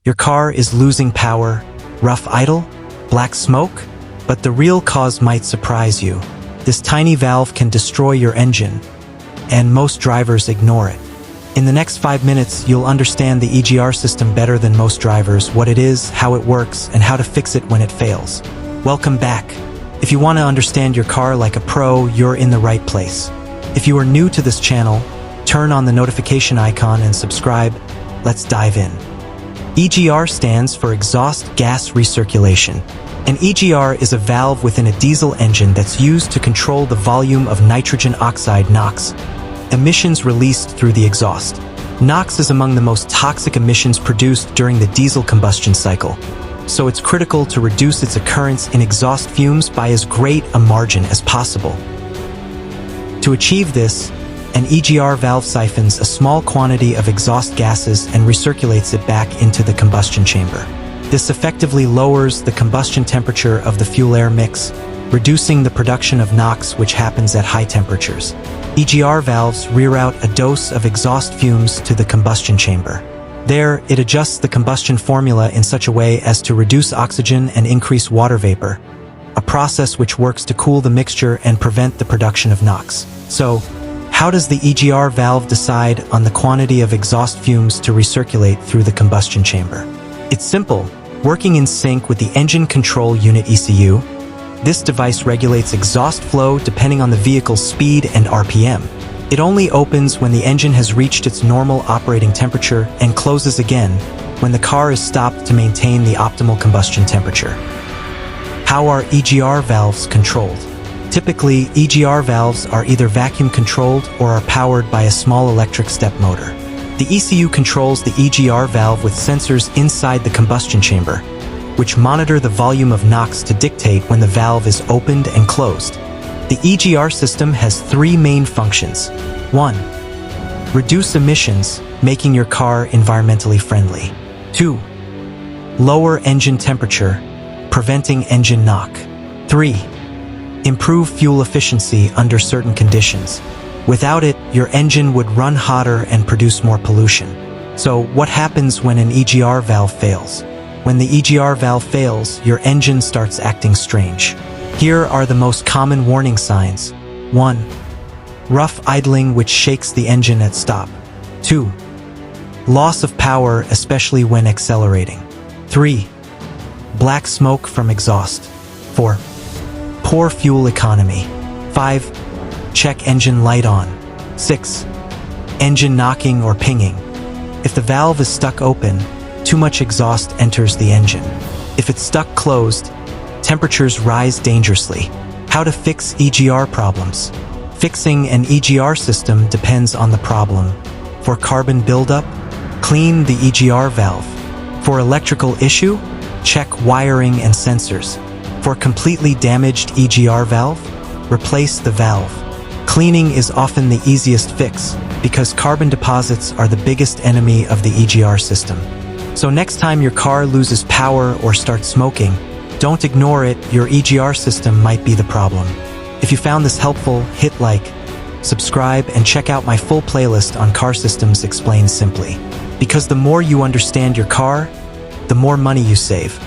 Your car is losing power, rough idle, black smoke, but the real cause might surprise you. This tiny valve can destroy your engine, and most drivers ignore it. In the next 5 minutes, you'll understand the EGR system better than most drivers, what it is, how it works, and how to fix it when it fails. Welcome back. If you want to understand your car like a pro, you're in the right place. If you are new to this channel, turn on the notification icon and subscribe. Let's dive in. EGR stands for Exhaust Gas Recirculation. An EGR is a valve within a diesel engine that's used to control the volume of nitrogen oxide (NOx) emissions released through the exhaust. NOx is among the most toxic emissions produced during the diesel combustion cycle, so it's critical to reduce its occurrence in exhaust fumes by as great a margin as possible. To achieve this, an EGR valve siphons a small quantity of exhaust gases and recirculates it back into the combustion chamber. This effectively lowers the combustion temperature of the fuel-air mix, reducing the production of NOx, which happens at high temperatures. EGR valves reroute a dose of exhaust fumes to the combustion chamber. There, it adjusts the combustion formula in such a way as to reduce oxygen and increase water vapor, a process which works to cool the mixture and prevent the production of NOx. So, how does the EGR valve decide on the quantity of exhaust fumes to recirculate through the combustion chamber? It's simple, working in sync with the Engine Control Unit ECU. This device regulates exhaust flow depending on the vehicle's speed and RPM. It only opens when the engine has reached its normal operating temperature and closes again when the car is stopped to maintain the optimal combustion temperature. How are EGR valves controlled? Typically, EGR valves are either vacuum-controlled or are powered by a small electric step motor. The ECU controls the EGR valve with sensors inside the combustion chamber, which monitor the volume of NOx to dictate when the valve is opened and closed. The EGR system has 3 main functions. 1. Reduce emissions, making your car environmentally friendly. 2. Lower engine temperature, preventing engine knock. 3. Improve fuel efficiency under certain conditions. Without it, your engine would run hotter and produce more pollution. So, what happens when an EGR valve fails? When the EGR valve fails, your engine starts acting strange. Here are the most common warning signs. 1. Rough idling, which shakes the engine at stop. 2. Loss of power, especially when accelerating. 3. Black smoke from exhaust. 4. Poor fuel economy. 5. Check engine light on. 6. Engine knocking or pinging. If the valve is stuck open, too much exhaust enters the engine. If it's stuck closed, temperatures rise dangerously. How to fix EGR problems? Fixing an EGR system depends on the problem. For carbon buildup, clean the EGR valve. For electrical issue, check wiring and sensors. For completely damaged EGR valve, replace the valve. Cleaning is often the easiest fix because carbon deposits are the biggest enemy of the EGR system. So next time your car loses power or starts smoking, don't ignore it, your EGR system might be the problem. If you found this helpful, hit like, subscribe, and check out my full playlist on car systems explained simply. Because the more you understand your car, the more money you save.